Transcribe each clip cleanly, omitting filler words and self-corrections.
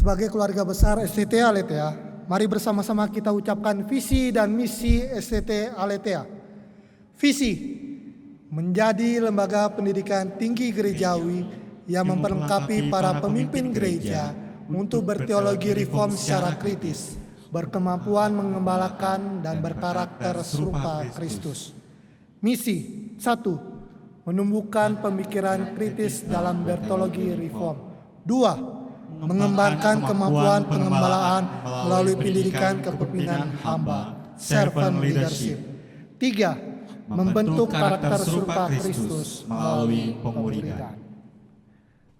Sebagai keluarga besar STT Aletheia, mari bersama-sama kita ucapkan visi dan misi STT Aletheia. Visi, menjadi lembaga pendidikan tinggi gerejawi yang memperlengkapi para pemimpin gereja untuk berteologi reform secara kritis, berkemampuan mengembalakan dan berkarakter serupa Kristus. Misi 1. Menumbuhkan pemikiran kritis dalam berteologi reform. 2. Mengembangkan kemampuan pengembalaan melalui pendidikan kepemimpinan hamba, servant leadership. 3. Membentuk karakter serupa Kristus melalui pemuridaan.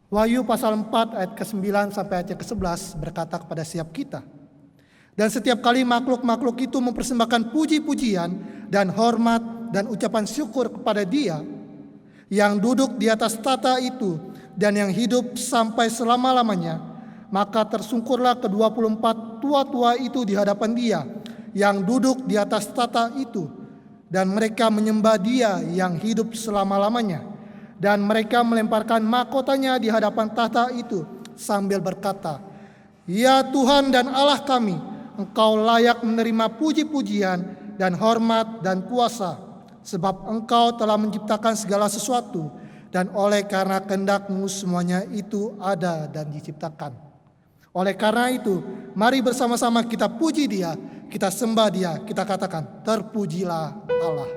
Wahyu pasal 4 ayat ke-9 sampai ayat ke-11 berkata kepada setiap kita, dan setiap kali makhluk-makhluk itu mempersembahkan puji-pujian dan hormat dan ucapan syukur kepada Dia yang duduk di atas tahta itu dan yang hidup sampai selama-lamanya, maka tersungkurlah ke-24 tua-tua itu di hadapan Dia yang duduk di atas tahta itu, dan mereka menyembah Dia yang hidup selama-lamanya, dan mereka melemparkan mahkotanya di hadapan tahta itu sambil berkata, "Ya Tuhan dan Allah kami, Engkau layak menerima puji-pujian dan hormat dan kuasa, sebab Engkau telah menciptakan segala sesuatu, dan oleh karena kehendak-Mu semuanya itu ada dan diciptakan." Oleh karena itu, mari bersama-sama kita puji Dia, kita sembah Dia, kita katakan, terpujilah Allah.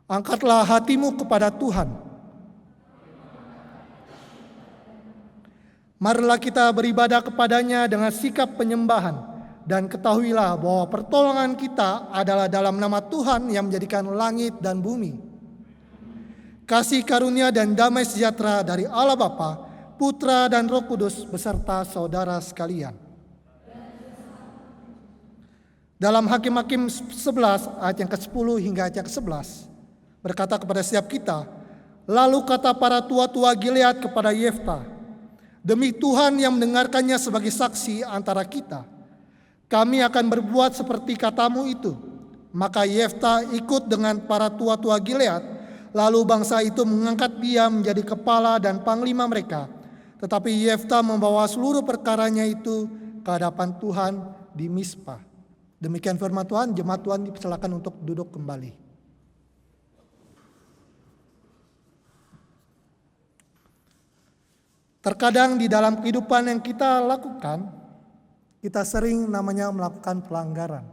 Angkatlah hatimu kepada Tuhan. Marilah kita beribadah kepada-Nya dengan sikap penyembahan, dan ketahuilah bahwa pertolongan kita adalah dalam nama Tuhan yang menjadikan langit dan bumi. Kasih karunia dan damai sejahtera dari Allah Bapa Putra dan Roh Kudus beserta saudara sekalian. Dalam Hakim-Hakim 11 ayat yang ke-10 hingga ayat yang ke-11 berkata kepada setiap kita, lalu kata para tua-tua Gilead kepada Yefta, demi Tuhan yang mendengarkannya sebagai saksi antara kita, kami akan berbuat seperti katamu itu. Maka Yefta ikut dengan para tua-tua Gilead, lalu bangsa itu mengangkat dia menjadi kepala dan panglima mereka. Tetapi Yefta membawa seluruh perkaranya itu ke hadapan Tuhan di Mizpah. Demikian firman Tuhan, jemaat Tuhan dipersilakan untuk duduk kembali. Terkadang di dalam kehidupan yang kita lakukan, kita sering namanya melakukan pelanggaran.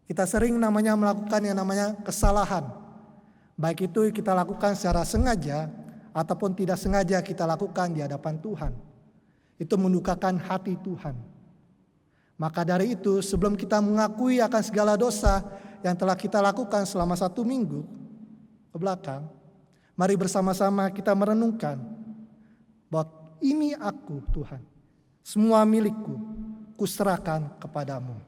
Kita sering namanya melakukan yang namanya kesalahan. Baik itu kita lakukan secara sengaja ataupun tidak sengaja kita lakukan di hadapan Tuhan. Itu mendukakan hati Tuhan. Maka dari itu sebelum kita mengakui akan segala dosa yang telah kita lakukan selama 1 minggu ke belakang, mari bersama-sama kita merenungkan bahwa ini aku Tuhan, semua milikku, kuserahkan kepadamu.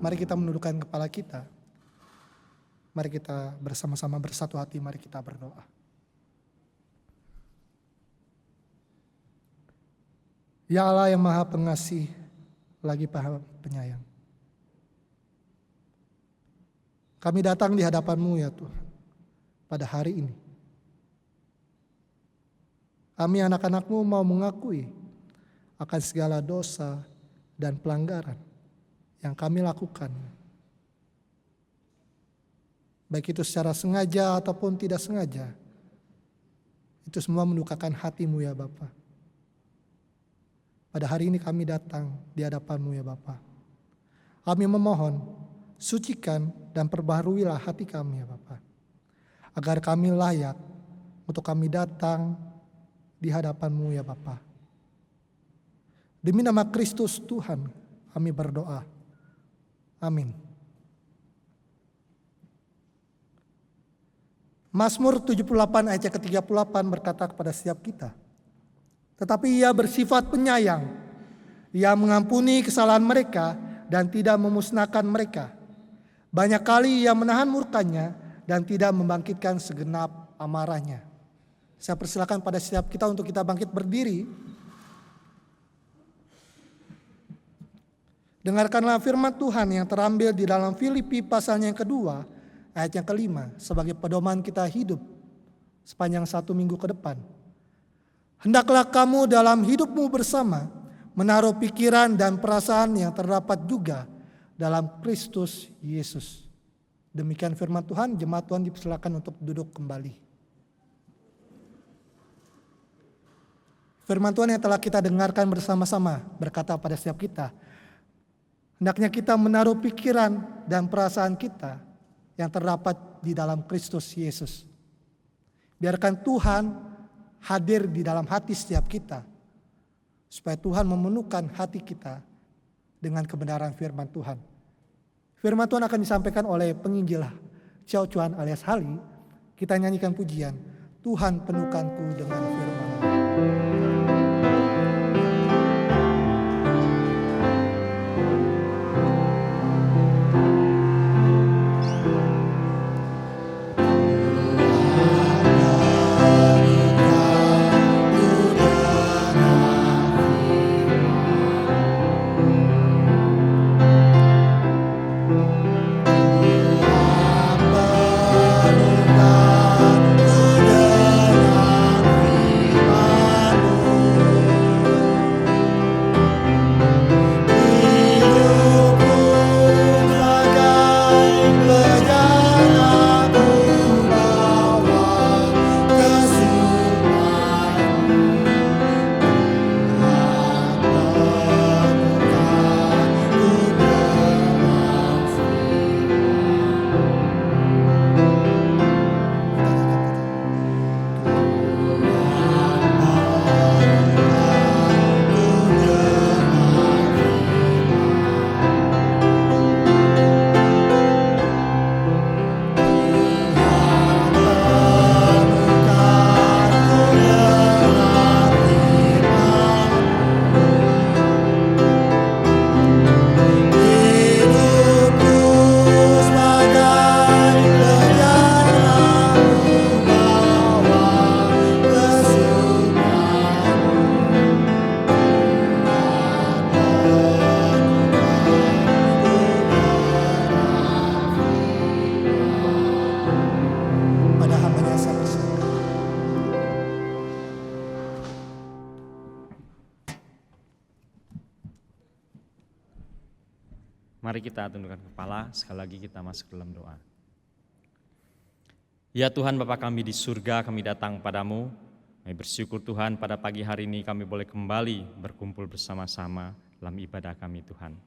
Mari kita menundukkan kepala kita. Mari kita bersama-sama bersatu hati, mari kita berdoa. Ya Allah yang Maha Pengasih, lagi Maha Penyayang. Kami datang di hadapan-Mu ya Tuhan, pada hari ini. Kami anak-anak-Mu mau mengakui akan segala dosa dan pelanggaran yang kami lakukan. Baik itu secara sengaja ataupun tidak sengaja. Itu semua mendukakan hati-Mu ya Bapa. Pada hari ini kami datang di hadapan-Mu ya Bapa. Kami memohon, sucikan dan perbaharuilah hati kami ya Bapa. Agar kami layak untuk kami datang di hadapan-Mu ya Bapa. Demi nama Kristus Tuhan kami berdoa. Amin. Mazmur 78 ayat ke-38 berkata kepada setiap kita, tetapi Ia bersifat penyayang, Ia mengampuni kesalahan mereka dan tidak memusnahkan mereka. Banyak kali Ia menahan murkanya dan tidak membangkitkan segenap amarahnya. Saya persilakan pada setiap kita untuk kita bangkit berdiri. Dengarkanlah firman Tuhan yang terambil di dalam Filipi pasalnya yang kedua, ayat yang kelima, sebagai pedoman kita hidup sepanjang 1 minggu ke depan. Hendaklah kamu dalam hidupmu bersama menaruh pikiran dan perasaan yang terdapat juga dalam Kristus Yesus. Demikian firman Tuhan, jemaat Tuhan dipersilakan untuk duduk kembali. Firman Tuhan yang telah kita dengarkan bersama-sama berkata pada setiap kita, hendaknya kita menaruh pikiran dan perasaan kita yang terdapat di dalam Kristus Yesus. Biarkan Tuhan hadir di dalam hati setiap kita, supaya Tuhan memenuhkan hati kita dengan kebenaran firman Tuhan. Firman Tuhan akan disampaikan oleh penginjil Chow Chuan alias Hali. Kita nyanyikan pujian, Tuhan penuhkanku dengan firman-Mu. Mari kita tundukkan kepala, sekali lagi kita masuk dalam doa. Ya Tuhan Bapa kami di surga, kami datang padamu. Kami bersyukur Tuhan pada pagi hari ini kami boleh kembali berkumpul bersama-sama dalam ibadah kami Tuhan.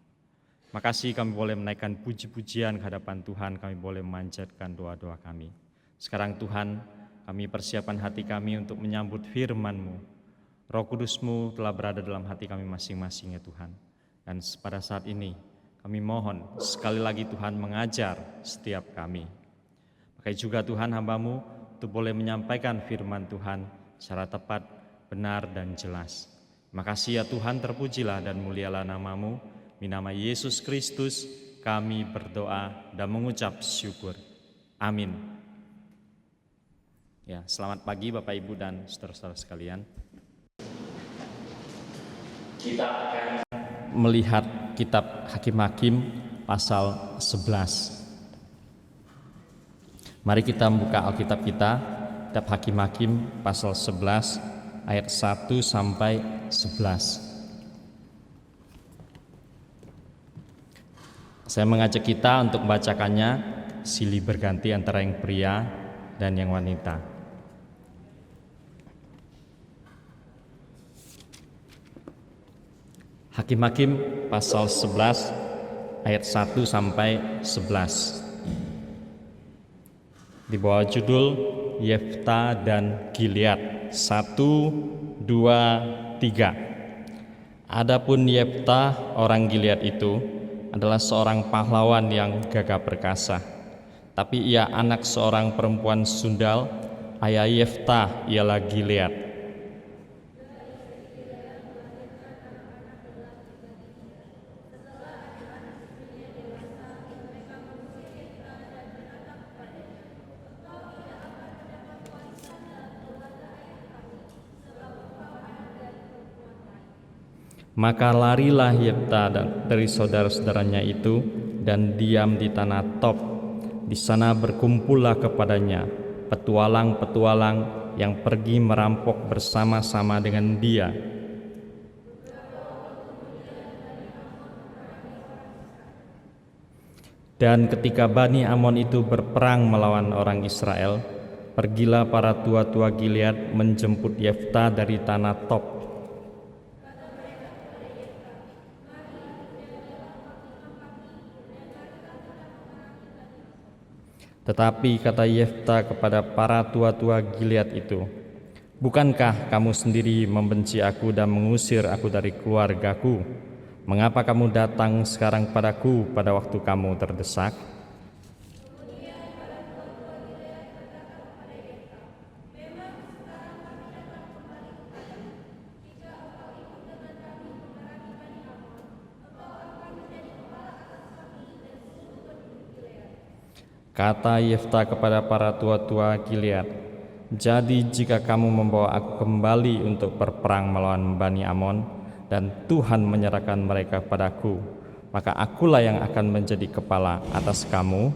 Makasih kami boleh menaikkan puji-pujian ke hadapan Tuhan, kami boleh memanjatkan doa-doa kami. Sekarang Tuhan, kami persiapkan hati kami untuk menyambut firman-Mu. Roh Kudus-Mu telah berada dalam hati kami masing-masing ya Tuhan. Dan pada saat ini, kami mohon sekali lagi Tuhan mengajar setiap kami. Pakai juga Tuhan hamba-Mu untuk boleh menyampaikan firman Tuhan secara tepat, benar dan jelas. Makasih ya Tuhan, terpujilah dan mulialah nama-Mu. Di nama Yesus Kristus kami berdoa dan mengucap syukur. Amin. Ya, selamat pagi Bapak Ibu dan saudara-saudara sekalian. Kita akan melihat kitab Hakim-Hakim pasal 11. Mari kita membuka Alkitab kita, kitab Hakim-Hakim pasal 11 ayat 1 sampai 11. Saya mengajak kita untuk membacakannya silih berganti antara yang pria dan yang wanita. Hakim-Hakim pasal 11 ayat 1 sampai 11. Di bawah judul Yefta dan Gilead 1, 2, 3. Adapun Yefta orang Gilead itu adalah seorang pahlawan yang gagah perkasa. Tapi ia anak seorang perempuan sundal. Ayah Yefta ialah Gilead. Maka larilah Yefta dari saudara-saudaranya itu dan diam di tanah Tob. Di sana berkumpullah kepadanya petualang-petualang yang pergi merampok bersama-sama dengan dia. Dan ketika Bani Amon itu berperang melawan orang Israel, pergilah para tua-tua Gilead menjemput Yefta dari tanah Tob. Tetapi kata Yefta kepada para tua-tua Gilead itu, "Bukankah kamu sendiri membenci aku dan mengusir aku dari keluargaku? Mengapa kamu datang sekarang padaku pada waktu kamu terdesak?" Kata Yefta kepada para tua-tua Gilead, "Jadi jika kamu membawa aku kembali untuk berperang melawan Bani Amon, dan Tuhan menyerahkan mereka padaku, maka akulah yang akan menjadi kepala atas kamu."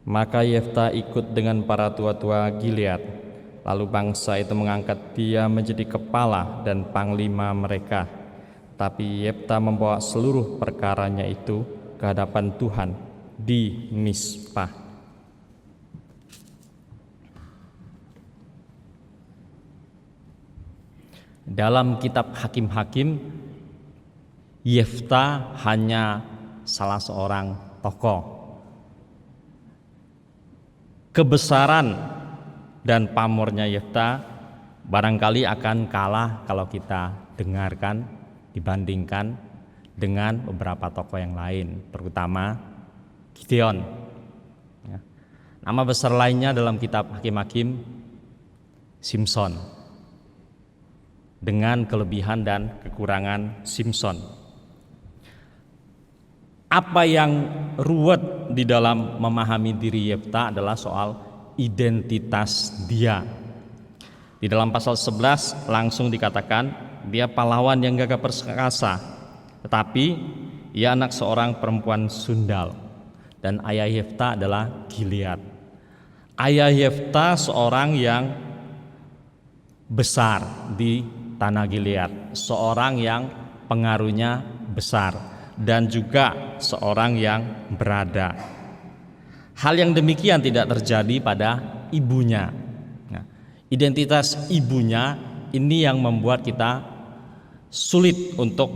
Maka Yefta ikut dengan para tua-tua Gilead. Lalu bangsa itu mengangkat dia menjadi kepala dan panglima mereka. Tapi Yefta membawa seluruh perkaranya itu ke hadapan Tuhan di Mizpah. Dalam kitab Hakim-Hakim, Yefta hanya salah seorang tokoh. Kebesaran dan pamornya Yefta barangkali akan kalah kalau kita dengarkan dibandingkan dengan beberapa tokoh yang lain, terutama Gideon. Nama besar lainnya dalam kitab Hakim-Hakim, Simson. Dengan kelebihan dan kekurangan Simson. Apa yang ruwet di dalam memahami diri Yefta adalah soal identitas dia. Di dalam pasal 11 langsung dikatakan dia pahlawan yang gagah perkasa, tetapi ia anak seorang perempuan sundal, dan ayah Yefta adalah Gilead. Ayah Yefta seorang yang besar di tanah Gilead, seorang yang pengaruhnya besar, dan juga seorang yang berada. Hal yang demikian tidak terjadi pada ibunya. Nah, identitas ibunya ini yang membuat kita sulit untuk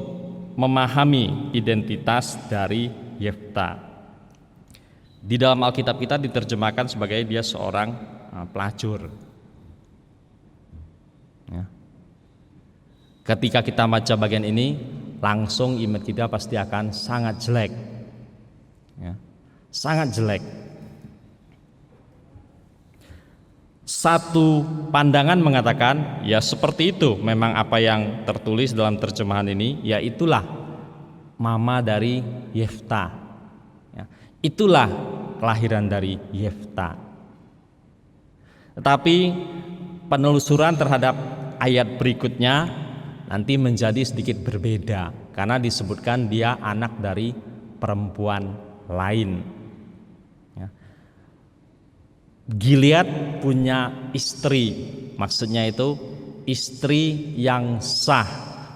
memahami identitas dari Yefta. Di dalam Alkitab kita diterjemahkan sebagai dia seorang pelacur. Ya. Ketika kita baca bagian ini, langsung image kita pasti akan sangat jelek. Ya. Sangat jelek. Satu pandangan mengatakan, ya seperti itu memang apa yang tertulis dalam terjemahan ini, ya itulah mama dari Yefta. Ya, itulah kelahiran dari Yefta. Tetapi penelusuran terhadap ayat berikutnya nanti menjadi sedikit berbeda, karena disebutkan dia anak dari perempuan lain. Gilead punya istri, maksudnya itu istri yang sah.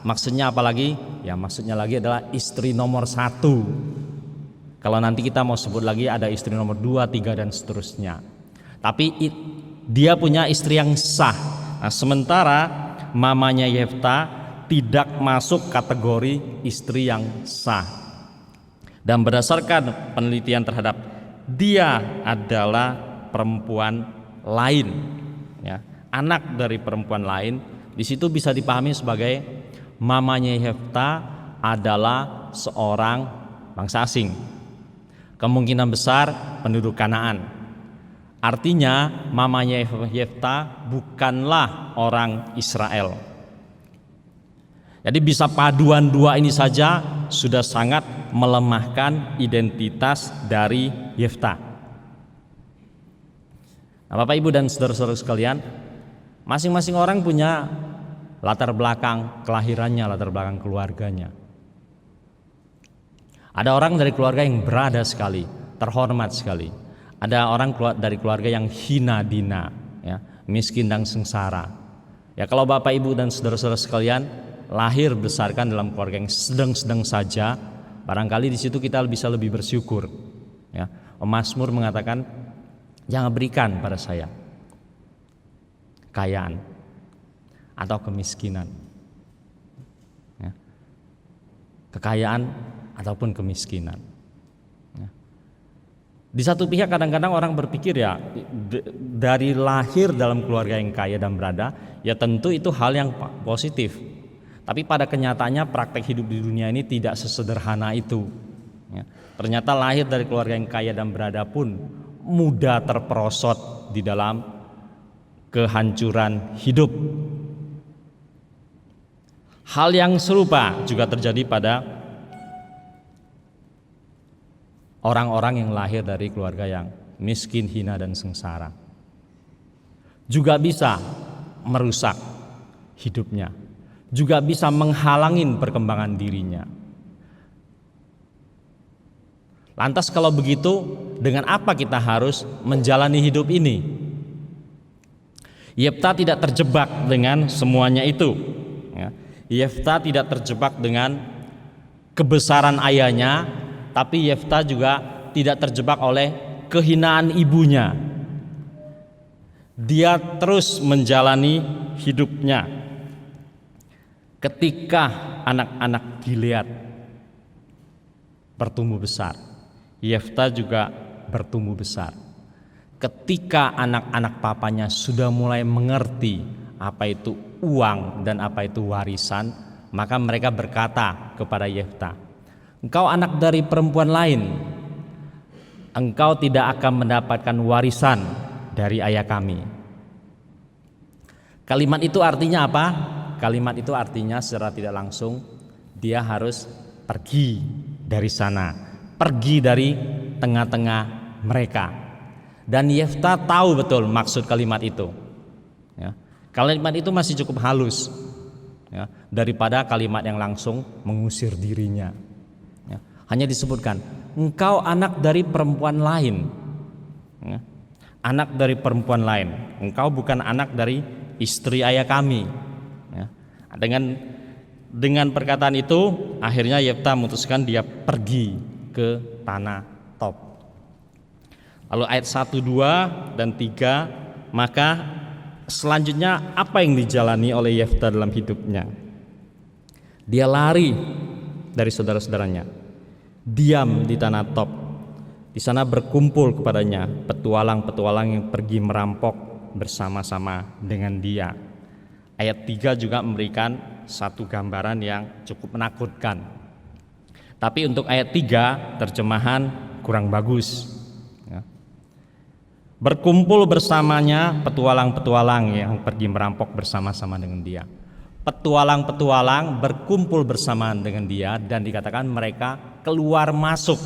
Maksudnya apa lagi? Ya maksudnya lagi adalah istri nomor 1. Kalau nanti kita mau sebut lagi ada istri nomor 2, 3 dan seterusnya. Tapi dia punya istri yang sah. Nah, sementara mamanya Yefta tidak masuk kategori istri yang sah. Dan berdasarkan penelitian terhadap dia adalah perempuan lain, ya, anak dari perempuan lain, di situ bisa dipahami sebagai mamanya Yefta adalah seorang bangsa asing. Kemungkinan besar penduduk Kanaan. Artinya mamanya Yefta bukanlah orang Israel. Jadi bisa paduan dua ini saja sudah sangat melemahkan identitas dari Yefta. Nah, Bapak Ibu dan saudara-saudara sekalian, masing-masing orang punya latar belakang kelahirannya, latar belakang keluarganya. Ada orang dari keluarga yang berada sekali, terhormat sekali. Ada orang dari keluarga yang hina dina, ya, miskin dan sengsara. Ya, kalau Bapak Ibu dan saudara-saudara sekalian lahir besarkan dalam keluarga yang sedang-sedang saja, barangkali di situ kita bisa lebih bersyukur. Ya, Mazmur mengatakan, jangan berikan pada saya kekayaan atau kemiskinan, ya. Kekayaan ataupun kemiskinan, ya. Di satu pihak kadang-kadang orang berpikir ya dari lahir dalam keluarga yang kaya dan berada, ya tentu itu hal yang positif. Tapi pada kenyataannya praktek hidup di dunia ini tidak sesederhana itu, ya. Ternyata lahir dari keluarga yang kaya dan berada pun mudah terperosot di dalam kehancuran hidup. Hal yang serupa juga terjadi pada orang-orang yang lahir dari keluarga yang miskin, hina dan sengsara. Juga bisa merusak hidupnya, juga bisa menghalangin perkembangan dirinya. Lantas kalau begitu, dengan apa kita harus menjalani hidup ini? Yefta tidak terjebak dengan semuanya itu, ya. Yefta tidak terjebak dengan kebesaran ayahnya, tapi Yefta juga tidak terjebak oleh kehinaan ibunya. Dia terus menjalani hidupnya. Ketika anak-anak Gilead bertumbuh besar, Yefta juga bertumbuh besar. Ketika anak-anak papanya sudah mulai mengerti apa itu uang dan apa itu warisan, maka mereka berkata kepada Yefta, "Engkau anak dari perempuan lain, engkau tidak akan mendapatkan warisan dari ayah kami." Kalimat itu artinya apa? Kalimat itu artinya secara tidak langsung dia harus pergi dari sana, pergi dari tengah-tengah mereka. Dan Yefta tahu betul maksud kalimat itu, ya. Kalimat itu masih cukup halus, ya, daripada kalimat yang langsung mengusir dirinya, ya. Hanya disebutkan, engkau anak dari perempuan lain, ya. Anak dari perempuan lain, engkau bukan anak dari istri ayah kami, ya. Dengan perkataan itu akhirnya Yefta memutuskan dia pergi ke tanah Tob. Lalu ayat 1, 2 dan 3, maka selanjutnya apa yang dijalani oleh Yefta dalam hidupnya? Dia lari dari saudara-saudaranya, diam di tanah Tob. Di sana berkumpul kepadanya petualang-petualang yang pergi merampok bersama-sama dengan dia. Ayat 3 juga memberikan satu gambaran yang cukup menakutkan. Tapi untuk ayat 3 terjemahan kurang bagus, ya. Berkumpul bersamanya petualang-petualang yang pergi merampok bersama-sama dengan dia. Petualang-petualang berkumpul bersamaan dengan dia dan dikatakan mereka keluar masuk,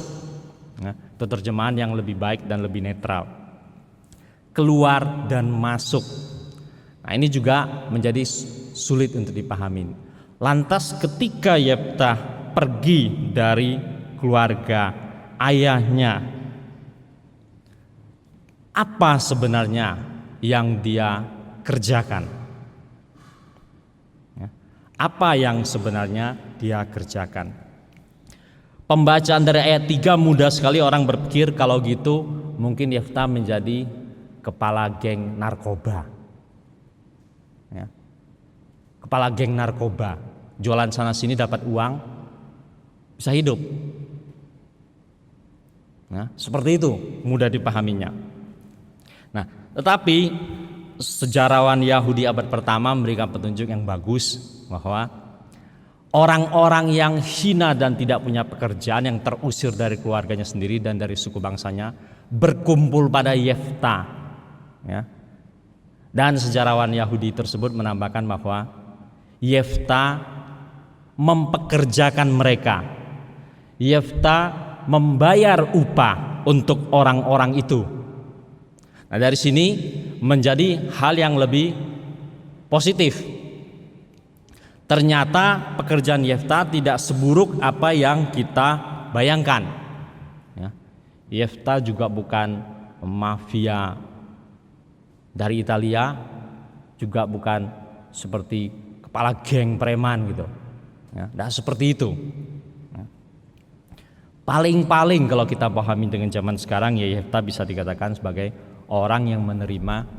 ya. Itu terjemahan yang lebih baik dan lebih netral. Keluar dan masuk. Nah, ini juga menjadi sulit untuk dipahami. Lantas ketika Yefta pergi dari keluarga ayahnya, apa sebenarnya yang dia kerjakan. Ya, apa yang sebenarnya dia kerjakan. Pembacaan dari ayat 3 mudah sekali orang berpikir kalau gitu mungkin Yefta menjadi kepala geng narkoba. Ya. Kepala geng narkoba, jualan sana sini dapat uang, bisa hidup. Nah, seperti itu mudah dipahaminya. Nah, tetapi sejarawan Yahudi abad pertama memberikan petunjuk yang bagus bahwa orang-orang yang hina dan tidak punya pekerjaan, yang terusir dari keluarganya sendiri dan dari suku bangsanya, berkumpul pada Yefta. Ya. Dan sejarawan Yahudi tersebut menambahkan bahwa Yefta mempekerjakan mereka. Yefta membayar upah untuk orang-orang itu. Nah, dari sini menjadi hal yang lebih positif. Ternyata pekerjaan Yefta tidak seburuk apa yang kita bayangkan. Ya. Yefta juga bukan mafia dari Italia, juga bukan seperti kepala geng preman gitu. Ya, tidak seperti itu. Paling-paling kalau kita pahami dengan zaman sekarang, ya Yefta bisa dikatakan sebagai orang yang menerima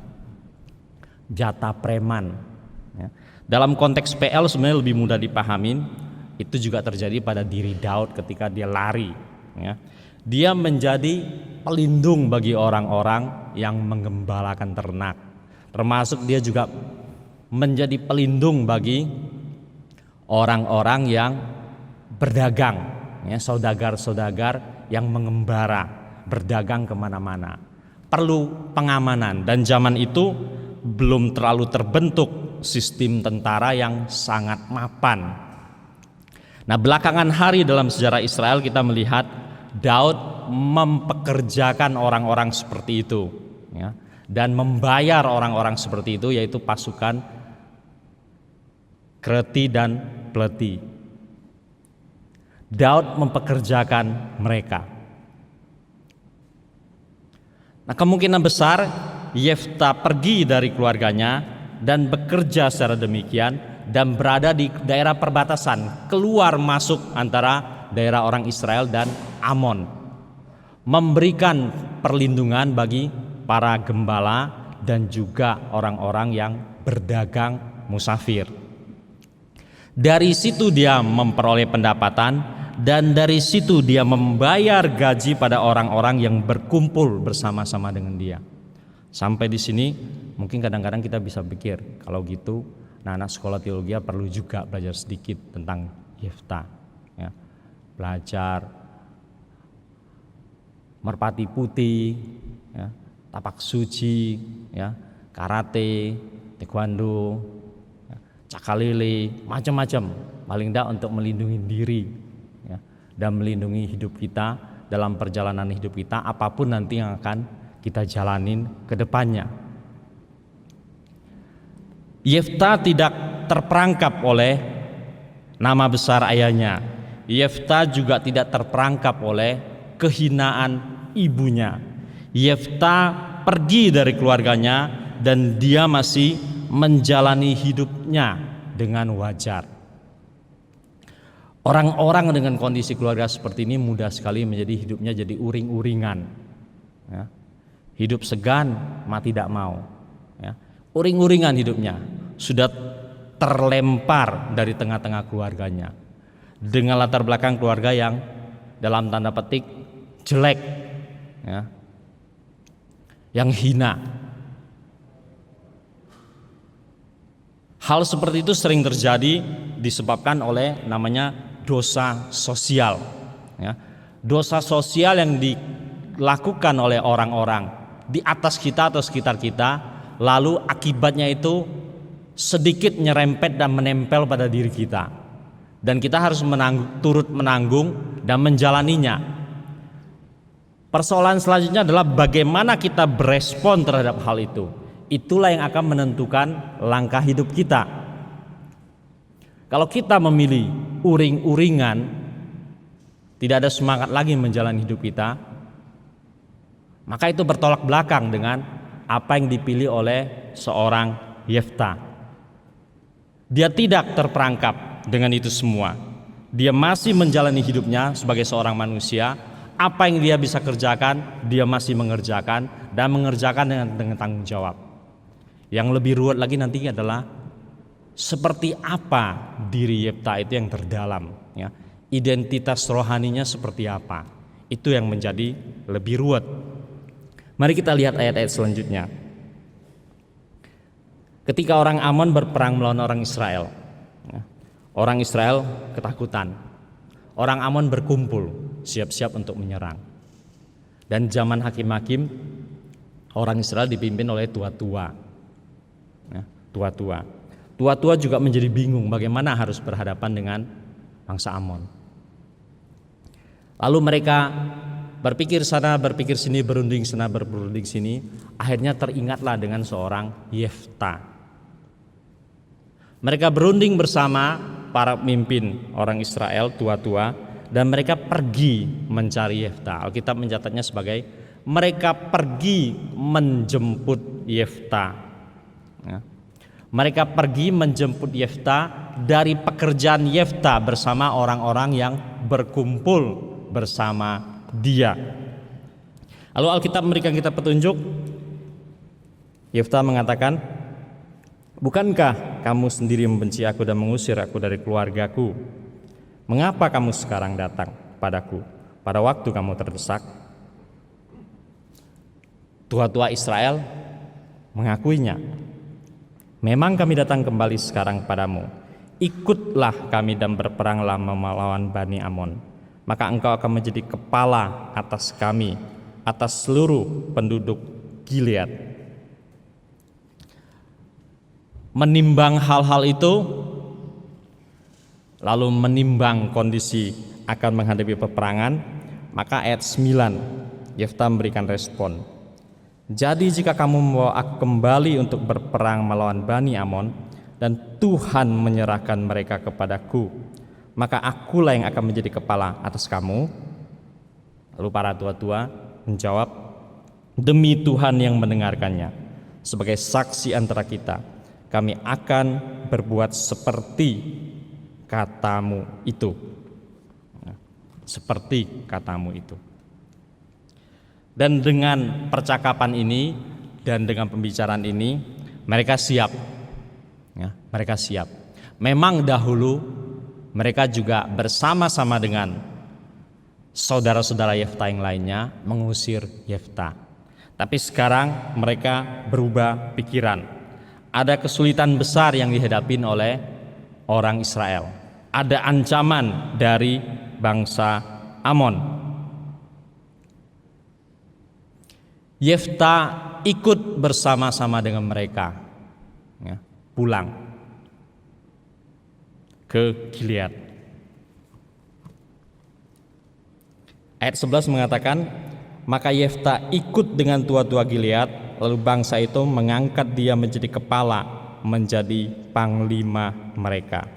jatah preman. Ya. Dalam konteks PL sebenarnya lebih mudah dipahamin. Itu juga terjadi pada diri Daud ketika dia lari. Ya. Dia menjadi pelindung bagi orang-orang yang menggembalakan ternak. Termasuk dia juga menjadi pelindung bagi orang-orang yang berdagang. Ya, saudagar-saudagar yang mengembara, berdagang kemana-mana, perlu pengamanan. Dan zaman itu belum terlalu terbentuk sistem tentara yang sangat mapan. Nah, belakangan hari dalam sejarah Israel kita melihat Daud mempekerjakan orang-orang seperti itu, ya, dan membayar orang-orang seperti itu, yaitu pasukan Kreti dan Pleti. Daud mempekerjakan mereka. Nah, kemungkinan besar Yefta pergi dari keluarganya dan bekerja secara demikian dan berada di daerah perbatasan, keluar masuk antara daerah orang Israel dan Amon, memberikan perlindungan bagi para gembala dan juga orang-orang yang berdagang musafir. Dari situ dia memperoleh pendapatan, dan dari situ dia membayar gaji pada orang-orang yang berkumpul bersama-sama dengan dia. Sampai di sini mungkin kadang-kadang kita bisa pikir, kalau gitu anak sekolah teologi perlu juga belajar sedikit tentang Yefta, ya. Belajar merpati putih, ya, tapak suci, ya, karate, taekwondo, ya, cakalele, macam-macam. Paling tidak untuk melindungi diri, ya, dan melindungi hidup kita dalam perjalanan hidup kita, apapun nanti yang akan kita jalanin ke depannya. Yefta tidak terperangkap oleh nama besar ayahnya. Yefta juga tidak terperangkap oleh kehinaan ibunya. Yefta pergi dari keluarganya dan dia masih menjalani hidupnya dengan wajar. Orang-orang dengan kondisi keluarga seperti ini mudah sekali menjadi hidupnya jadi uring-uringan, ya. Hidup segan, mati tidak mau, ya. Uring-uringan hidupnya, sudah terlempar dari tengah-tengah keluarganya dengan latar belakang keluarga yang dalam tanda petik jelek, ya, yang hina. Hal seperti itu sering terjadi disebabkan oleh namanya dosa sosial, ya. Dosa sosial yang dilakukan oleh orang-orang di atas kita atau sekitar kita, lalu akibatnya itu sedikit nyerempet dan menempel pada diri kita, dan kita harus turut menanggung dan menjalaninya. Persoalan selanjutnya adalah bagaimana kita berespon terhadap hal itu. Itulah yang akan menentukan langkah hidup kita. Kalau kita memilih uring-uringan, tidak ada semangat lagi menjalani hidup kita, Maka itu bertolak belakang dengan apa yang dipilih oleh seorang Yefta. Dia tidak terperangkap dengan itu semua. Dia masih menjalani hidupnya sebagai seorang manusia. Apa yang dia bisa kerjakan, dia masih mengerjakan dan mengerjakan dengan tanggung jawab. Yang lebih ruwet lagi nanti adalah seperti apa diri Yefta itu yang terdalam, ya. Identitas rohaninya seperti apa. Itu yang menjadi lebih ruwet. Mari kita lihat ayat-ayat selanjutnya. Ketika orang Amon berperang melawan orang Israel, orang Israel ketakutan. Orang Amon berkumpul, siap-siap untuk menyerang. Dan zaman hakim-hakim, orang Israel dipimpin oleh tua-tua. Tua-tua. Tua-tua juga menjadi bingung bagaimana harus berhadapan dengan bangsa Amon. Lalu mereka berpikir sana, berpikir sini, berunding sana, berunding sini. Akhirnya teringatlah dengan seorang Yefta. Mereka berunding bersama para pemimpin orang Israel, tua-tua, dan mereka pergi mencari Yefta. Alkitab mencatatnya sebagai mereka pergi menjemput Yefta. Ya. Mereka pergi menjemput Yefta dari pekerjaan Yefta bersama orang-orang yang berkumpul bersama dia. Lalu Alkitab memberikan kita petunjuk. Yefta mengatakan, bukankah kamu sendiri membenci aku dan mengusir aku dari keluargaku? Mengapa kamu sekarang datang padaku pada waktu kamu terdesak? Tua-tua Israel mengakuinya. Memang kami datang kembali sekarang padamu. Ikutlah kami dan berperanglah melawan Bani Amon. Maka engkau akan menjadi kepala atas kami, atas seluruh penduduk Gilead. Menimbang hal-hal itu, lalu menimbang kondisi akan menghadapi peperangan, maka ayat 9 Yefta memberikan respon. Jadi jika kamu membawa aku kembali untuk berperang melawan Bani Amon, dan Tuhan menyerahkan mereka kepadaku, maka akulah yang akan menjadi kepala atas kamu. Lalu para tua-tua menjawab, demi Tuhan yang mendengarkannya, sebagai saksi antara kita, kami akan berbuat seperti katamu itu. Seperti katamu itu. Dan dengan percakapan ini dan dengan pembicaraan ini, mereka siap. Ya, mereka siap. Memang dahulu mereka juga bersama-sama dengan saudara-saudara Yefta yang lainnya mengusir Yefta. Tapi sekarang mereka berubah pikiran. Ada kesulitan besar yang dihadapi oleh orang Israel. Ada ancaman dari bangsa Amon. Yefta ikut bersama-sama dengan mereka, ya, pulang ke Gilead. Ayat 11 mengatakan, maka Yefta ikut dengan tua-tua Gilead, lalu bangsa itu mengangkat dia menjadi kepala, menjadi panglima mereka.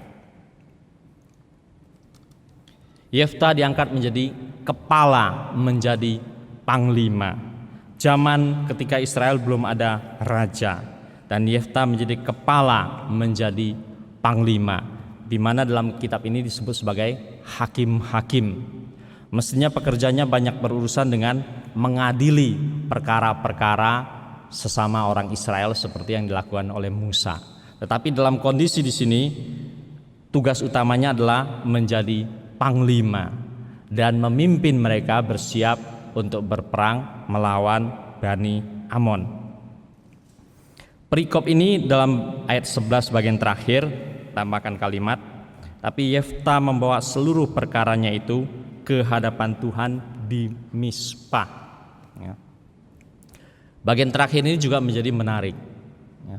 Yefta diangkat menjadi kepala, menjadi panglima. Zaman ketika Israel belum ada raja, dan Yefta menjadi kepala, menjadi panglima, di mana dalam kitab ini disebut sebagai hakim-hakim. Mestinya pekerjaannya banyak berurusan dengan mengadili perkara-perkara sesama orang Israel seperti yang dilakukan oleh Musa. Tetapi dalam kondisi di sini tugas utamanya adalah menjadi panglima dan memimpin mereka bersiap untuk berperang melawan Bani Amon. Perikop ini dalam ayat 11 bagian terakhir tambahkan kalimat, tapi Yefta membawa seluruh perkaranya itu ke hadapan Tuhan di Mispa. Ya. Bagian terakhir ini juga menjadi menarik. Ya.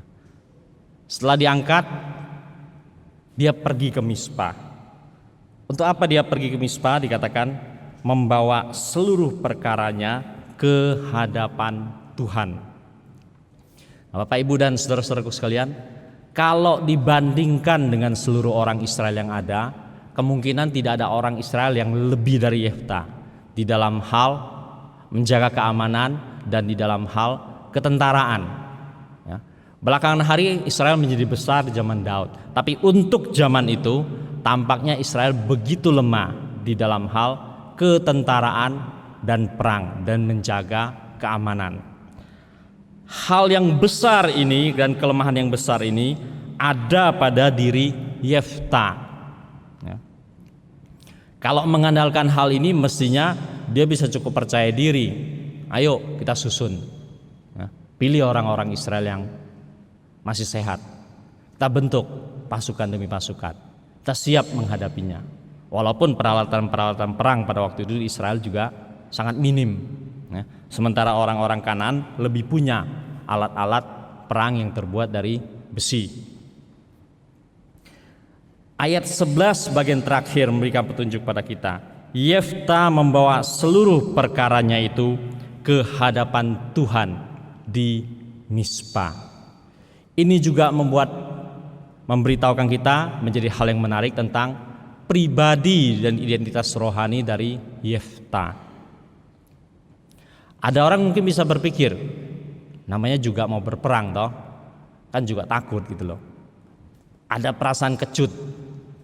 Setelah diangkat, dia pergi ke Mispa. Untuk apa dia pergi ke Mispa? Dikatakan membawa seluruh perkaranya ke hadapan Tuhan. Nah, Bapak, Ibu, dan saudara-saudaraku sekalian, kalau dibandingkan dengan seluruh orang Israel yang ada, kemungkinan tidak ada orang Israel yang lebih dari Yefta di dalam hal menjaga keamanan dan di dalam hal ketentaraan. Ya. Belakangan hari Israel menjadi besar di zaman Daud, tapi untuk zaman itu tampaknya Israel begitu lemah di dalam hal ketentaraan dan perang dan menjaga keamanan. Hal yang besar ini dan kelemahan yang besar ini ada pada diri Yefta. Ya. Kalau mengandalkan hal ini mestinya dia bisa cukup percaya diri. Ayo kita susun. Ya. Pilih orang-orang Israel yang masih sehat. Kita bentuk pasukan demi pasukan. Kita siap menghadapinya. Walaupun peralatan-peralatan perang pada waktu itu Israel juga sangat minim. Ya. Sementara orang-orang Kanaan lebih punya alat-alat perang yang terbuat dari besi. Ayat 11 bagian terakhir memberikan petunjuk pada kita. Yefta membawa seluruh perkaranya itu ke hadapan Tuhan di Mispa. Ini juga memberitahukan kita menjadi hal yang menarik tentang pribadi dan identitas rohani dari Yefta. Ada orang mungkin bisa berpikir, namanya juga mau berperang toh, kan juga takut gitu loh. Ada perasaan kecut,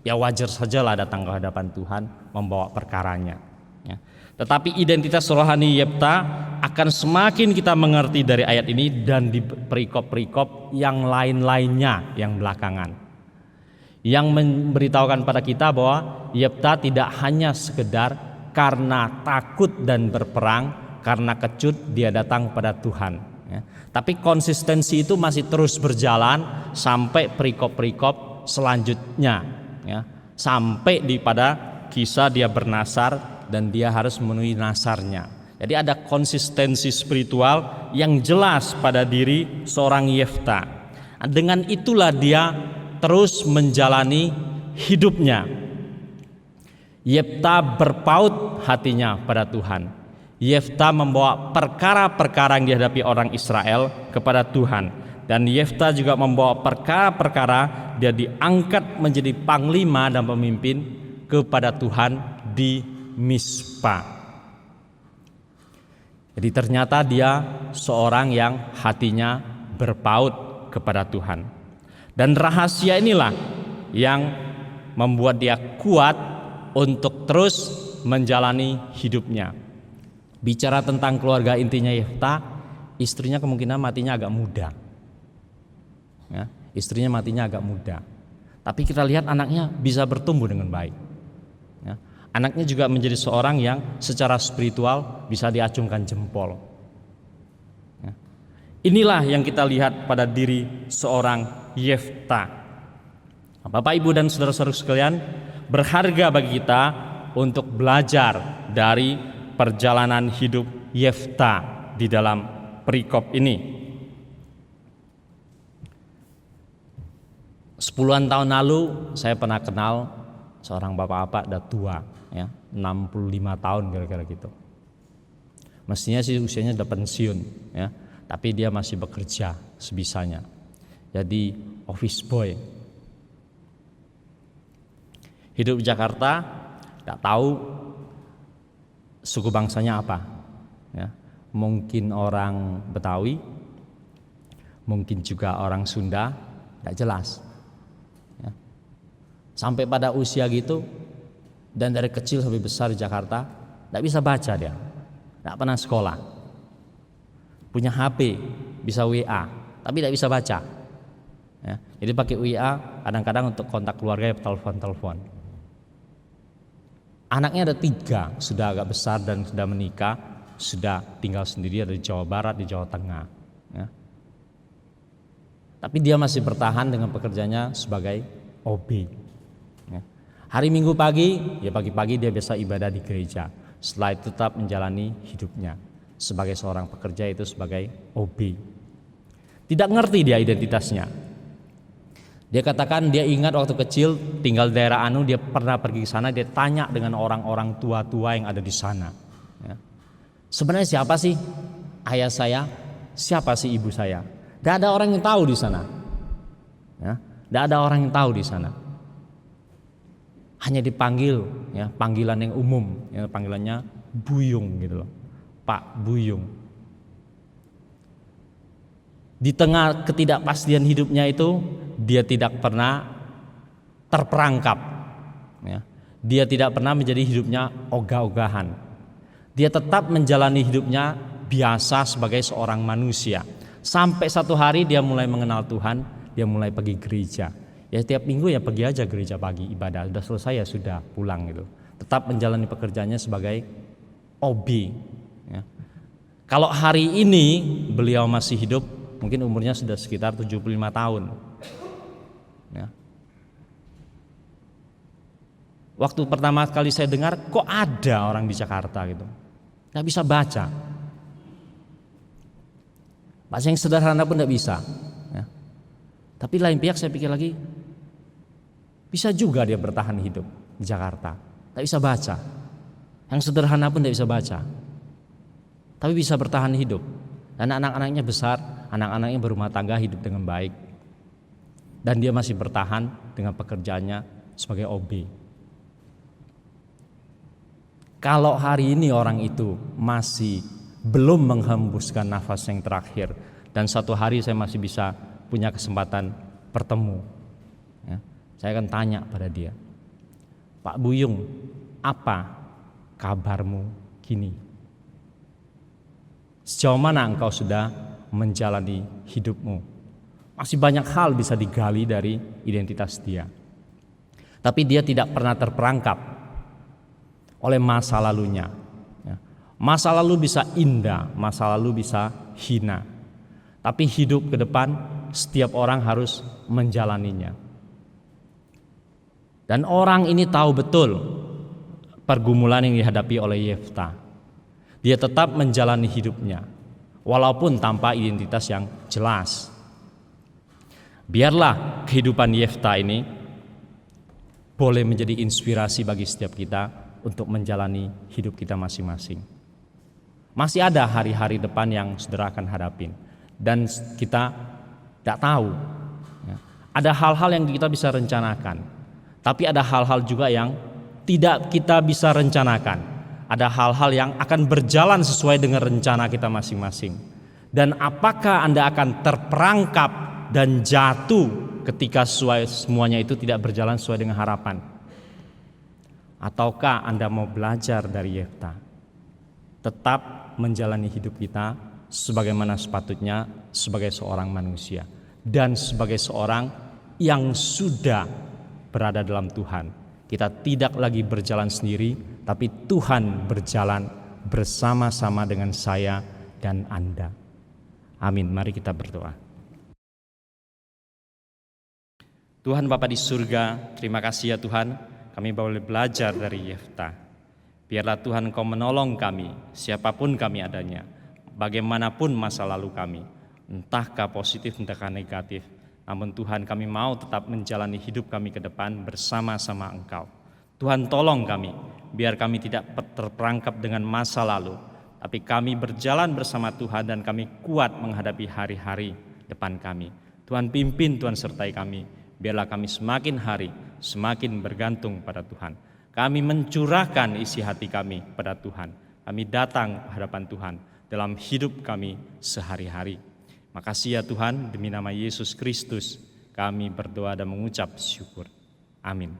ya wajar sajalah datang ke hadapan Tuhan membawa perkaranya. Ya. Tetapi identitas rohani Yefta akan semakin kita mengerti dari ayat ini dan di perikop-perikop yang lain-lainnya yang belakangan, yang memberitahukan pada kita bahwa Yefta tidak hanya sekedar karena takut dan berperang, karena kecut dia datang pada Tuhan, ya. Tapi konsistensi itu masih terus berjalan sampai perikop-perikop selanjutnya, ya. Sampai pada kisah dia bernasar dan dia harus memenuhi nasarnya. Jadi ada konsistensi spiritual yang jelas pada diri seorang Yefta. Dengan itulah dia terus menjalani hidupnya. Yefta berpaut hatinya pada Tuhan. Yefta membawa perkara-perkara yang dihadapi orang Israel kepada Tuhan. Dan Yefta juga membawa perkara-perkara dia diangkat menjadi panglima dan pemimpin kepada Tuhan di Mispa. Jadi ternyata dia seorang yang hatinya berpaut kepada Tuhan. Dan rahasia inilah yang membuat dia kuat untuk terus menjalani hidupnya. Bicara tentang keluarga intinya Yefta, istrinya kemungkinan matinya agak muda. Ya, istrinya matinya agak muda. Tapi kita lihat anaknya bisa bertumbuh dengan baik. Ya, anaknya juga menjadi seorang yang secara spiritual bisa diacungkan jempol. Ya. Inilah yang kita lihat pada diri seorang Yefta. Bapak, Ibu, dan saudara-saudara sekalian, berharga bagi kita untuk belajar dari perjalanan hidup Yefta di dalam perikop ini. 10-an tahun lalu saya pernah kenal seorang bapak-bapak udah tua, ya, 65 tahun kira-kira gitu. Mestinya sih usianya udah pensiun, ya, tapi dia masih bekerja sebisanya. Jadi office boy. Hidup di Jakarta, tidak tahu suku bangsanya apa, ya. Mungkin orang Betawi, mungkin juga orang Sunda, tidak jelas. Sampai pada usia gitu, dan dari kecil sampai besar di Jakarta, tidak bisa baca dia, tidak pernah sekolah, punya HP, bisa WA, tapi tidak bisa baca. Ya, jadi pakai WA kadang-kadang untuk kontak keluarga, ya telepon-telepon. Anaknya ada 3, sudah agak besar dan sudah menikah, sudah tinggal sendiri, ada di Jawa Barat, di Jawa Tengah. Ya. Tapi dia masih bertahan dengan pekerjaannya sebagai OB. Hari Minggu pagi, ya pagi-pagi dia biasa ibadah di gereja. Setelah itu tetap menjalani hidupnya sebagai seorang pekerja, itu sebagai OB. Tidak ngerti dia identitasnya. Dia katakan dia ingat waktu kecil tinggal di daerah Anu, dia pernah pergi ke sana, dia tanya dengan orang-orang tua-tua yang ada di sana. Ya. Sebenarnya siapa sih ayah saya? Siapa sih ibu saya? Tidak ada orang yang tahu di sana. Ya. Tidak ada orang yang tahu di sana. Hanya dipanggil, ya, panggilan yang umum, ya, panggilannya Buyung gitu loh, Pak Buyung. Di tengah ketidakpastian hidupnya itu, dia tidak pernah terperangkap, ya. Dia tidak pernah menjadi hidupnya ogah-ogahan. Dia tetap menjalani hidupnya biasa sebagai seorang manusia. Sampai satu hari dia mulai mengenal Tuhan, dia mulai pergi gereja. Ya setiap minggu ya pergi aja gereja pagi, ibadah, sudah selesai ya sudah pulang gitu. Tetap menjalani pekerjaannya sebagai OB, ya. Kalau hari ini beliau masih hidup, mungkin umurnya sudah sekitar 75 tahun, ya. Waktu pertama kali saya dengar, kok ada orang di Jakarta gitu, nggak bisa baca. Bahasa yang sederhana pun nggak bisa, ya. Tapi lain pihak saya pikir lagi, bisa juga dia bertahan hidup di Jakarta, nggak bisa baca. Yang sederhana pun nggak bisa baca, tapi bisa bertahan hidup. Dan anak-anaknya besar, anak-anaknya berumah tangga, hidup dengan baik. Dan dia masih bertahan dengan pekerjaannya sebagai OB. Kalau hari ini orang itu masih belum menghembuskan nafas yang terakhir, dan satu hari saya masih bisa punya kesempatan bertemu, ya, saya akan tanya pada dia, Pak Buyung, apa kabarmu kini? Sejauh mana engkau sudah menjalani hidupmu? Masih banyak hal bisa digali dari identitas dia. Tapi dia tidak pernah terperangkap oleh masa lalunya. Masa lalu bisa indah, masa lalu bisa hina. Tapi hidup ke depan setiap orang harus menjalaninya. Dan orang ini tahu betul pergumulan yang dihadapi oleh Yefta. Dia tetap menjalani hidupnya walaupun tanpa identitas yang jelas. Biarlah kehidupan Yefta ini boleh menjadi inspirasi bagi setiap kita untuk menjalani hidup kita masing-masing. Masih ada hari-hari depan yang saudara akan hadapin, dan kita tidak tahu, ya. Ada hal-hal yang kita bisa rencanakan, tapi ada hal-hal juga yang tidak kita bisa rencanakan. Ada hal-hal yang akan berjalan sesuai dengan rencana kita masing-masing. Dan apakah Anda akan terperangkap dan jatuh ketika semuanya itu tidak berjalan sesuai dengan harapan? Ataukah Anda mau belajar dari Yefta, tetap menjalani hidup kita sebagaimana sepatutnya sebagai seorang manusia dan sebagai seorang yang sudah berada dalam Tuhan. Kita tidak lagi berjalan sendiri, tapi Tuhan berjalan bersama-sama dengan saya dan Anda. Amin. Mari kita berdoa. Tuhan Bapa di surga, terima kasih ya Tuhan, kami boleh belajar dari Yefta. Biarlah Tuhan Engkau menolong kami, siapapun kami adanya, bagaimanapun masa lalu kami, entahkah positif entahkah negatif. Namun Tuhan, kami mau tetap menjalani hidup kami ke depan bersama-sama Engkau. Tuhan tolong kami, biar kami tidak terperangkap dengan masa lalu, tapi kami berjalan bersama Tuhan dan kami kuat menghadapi hari-hari depan kami. Tuhan pimpin, Tuhan sertai kami. Biarlah kami semakin hari semakin bergantung pada Tuhan. Kami mencurahkan isi hati kami pada Tuhan. Kami datang ke hadapan Tuhan dalam hidup kami sehari-hari. Makasih ya Tuhan, demi nama Yesus Kristus kami berdoa dan mengucap syukur. Amin.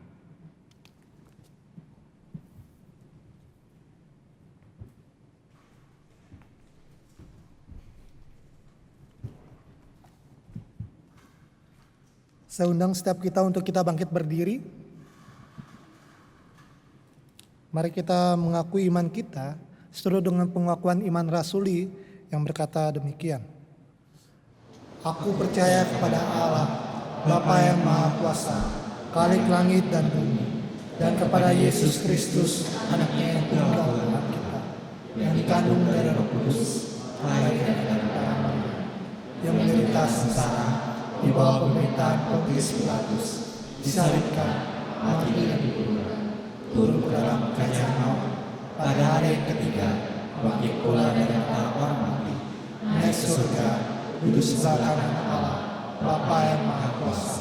Saya undang setiap kita untuk kita bangkit berdiri. Mari kita mengakui iman kita seturut dengan pengakuan iman rasuli yang berkata demikian. Aku percaya kepada Allah, Bapa yang Maha Kuasa, Khalik langit dan bumi, dan kepada Yesus Kristus, Anaknya yang tunggal Tuhan kita, yang dikandung dari Roh Kudus, lahir dari darah Maria, yang menderita sengsara di bawah pemerintahan Pontius Pilatus, disalibkan, mati dan dikuburkan, turun ke dalam kerajaan maut, pada hari yang ketiga bangkit pula dari antara orang mati, naik ke surga, duduk sebelah kanan Allah, Bapa yang Maha Kuasa,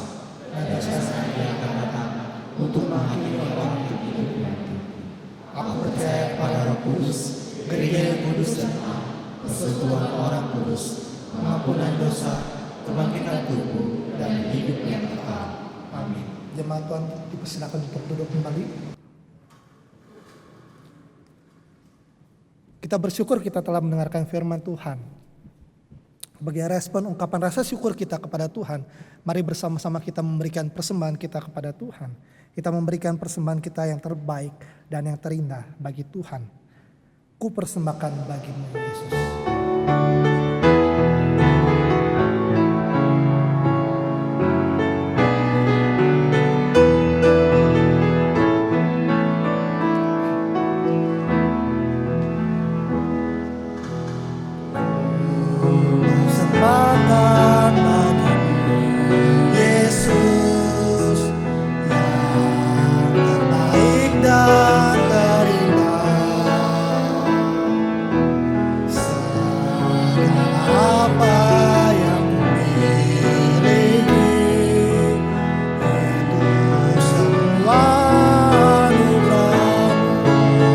dan jasanya Dia akan datang untuk menghakimi orang hidup dan mati. Aku percaya pada Roh Kudus, gereja yang kudus dan am, persekutuan orang kudus, pengampunan dosa, kebangkitan tubuh, dan hidup yang kekal. Amin. Jemaat Tuhan dipersilakan untuk duduk kembali. Kita bersyukur kita telah mendengarkan firman Tuhan. Sebagai respon ungkapan rasa syukur kita kepada Tuhan, mari bersama-sama kita memberikan persembahan kita kepada Tuhan. Kita memberikan persembahan kita yang terbaik dan yang terindah bagi Tuhan. Ku persembahkan bagimu, Yesus. Persembahkan bagimu, Yesus, yang terbaik dan terindah. Segala apa yang kumiliki, itu semua anugerah-Mu.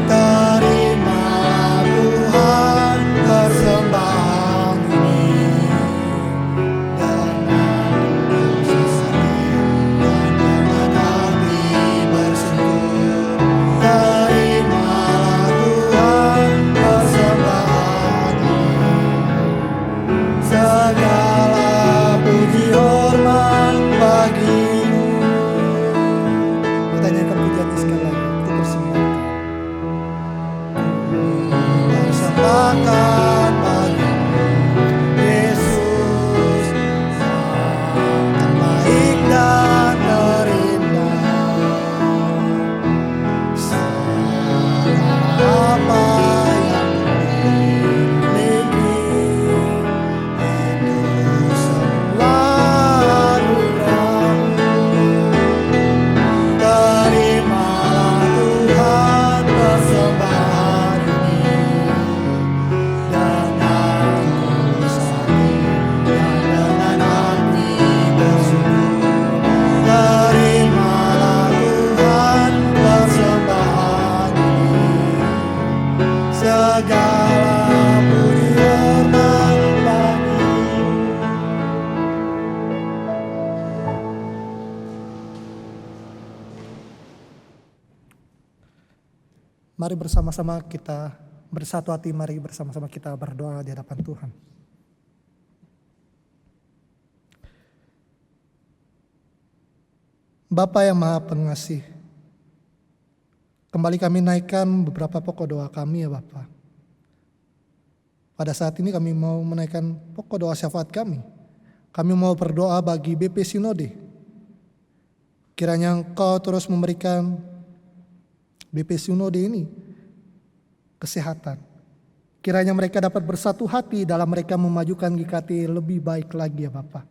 Terimalah Tuhan persembahan ini, dengan tulus hati dan dengan hati bersungguh. Terimalah Tuhan persembahan ini, segala puji hormat bagi-Mu. Kita nyanyikan pujian ini sekali lagi. Ku persembahkan. Persembahkan bagimu, Yesus, yang terbaik dan terindah. Segala apa yang kumiliki, itu semua anugerah-Mu. Terimalah Tuhan persembahan ini, dengan tulus hati dan dengan hati bersungguh. Terimalah Tuhan persembahan ini, segala puji hormat bagi-Mu. Mari bersama-sama kita bersatu hati, mari bersama-sama kita berdoa di hadapan Tuhan. Bapa yang Maha Pengasih, kembali kami naikkan beberapa pokok doa kami ya Bapa. Pada saat ini kami mau menaikkan pokok doa syafaat kami. Kami mau berdoa bagi BP Sinode. Kiranya Engkau terus memberikan BP Sinode ini kesehatan. Kiranya mereka dapat bersatu hati dalam mereka memajukan GKT lebih baik lagi ya Bapak.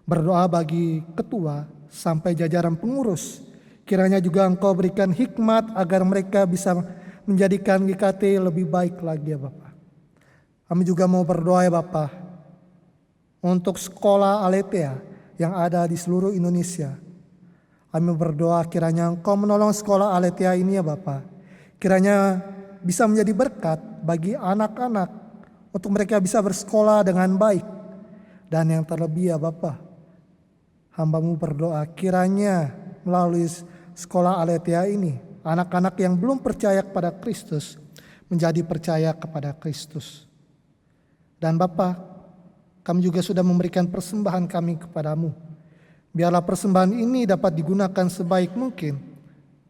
Berdoa bagi ketua sampai jajaran pengurus. Kiranya juga Engkau berikan hikmat agar mereka bisa menjadikan GKT lebih baik lagi ya Bapak. Kami juga mau berdoa ya Bapak untuk sekolah Aletheia yang ada di seluruh Indonesia. Kami berdoa kiranya Engkau menolong sekolah Aletheia ini ya Bapak. Kiranya bisa menjadi berkat bagi anak-anak untuk mereka bisa bersekolah dengan baik. Dan yang terlebih ya Bapak, hamba-Mu berdoa kiranya melalui sekolah Aletheia ini, anak-anak yang belum percaya kepada Kristus menjadi percaya kepada Kristus. Dan Bapak, kami juga sudah memberikan persembahan kami kepadamu. Biarlah persembahan ini dapat digunakan sebaik mungkin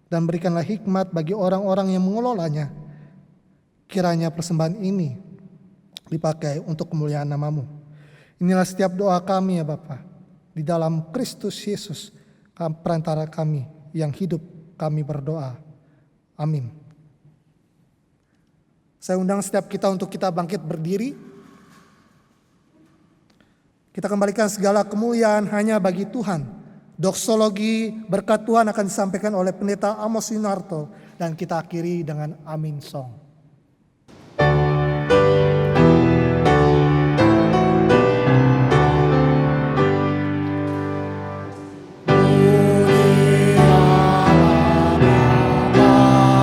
dan berikanlah hikmat bagi orang-orang yang mengelolanya. Kiranya persembahan ini dipakai untuk kemuliaan nama-Mu. Inilah setiap doa kami ya Bapa. Di dalam Kristus Yesus, perantara kami yang hidup, kami berdoa. Amin. Saya undang setiap kita untuk kita bangkit berdiri. Kita kembalikan segala kemuliaan hanya bagi Tuhan. Doksologi berkat Tuhan akan disampaikan oleh Pendeta Amos Yunarto dan kita akhiri dengan Amin Song.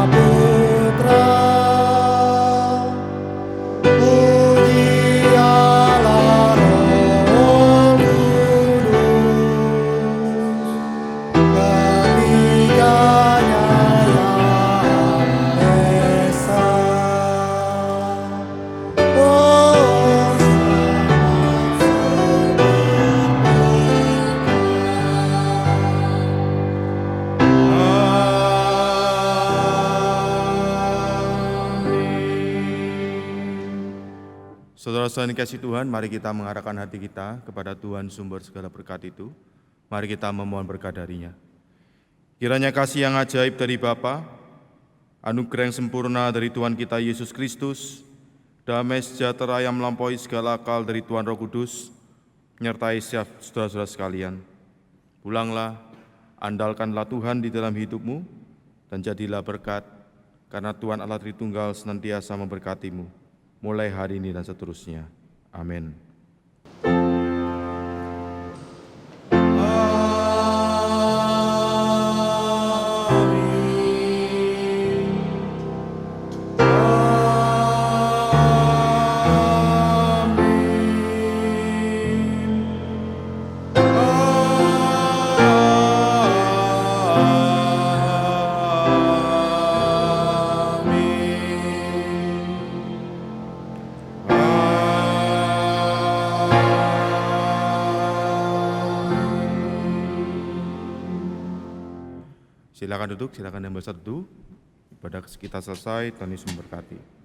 Putra Saudara kasih Tuhan, mari kita mengarahkan hati kita kepada Tuhan sumber segala berkat itu. Mari kita memohon berkat darinya. Kiranya kasih yang ajaib dari Bapa, anugerah yang sempurna dari Tuhan kita Yesus Kristus, damai sejahtera yang melampaui segala akal dari Tuhan Roh Kudus, menyertai setiap saudara-saudara sekalian. Pulanglah, andalkanlah Tuhan di dalam hidupmu, dan jadilah berkat, karena Tuhan Allah Tritunggal senantiasa memberkatimu, mulai hari ini dan seterusnya. Amin. Silakan duduk, silakan yang bersatu. Ibadah kita selesai, Tuhan Yesus memberkati.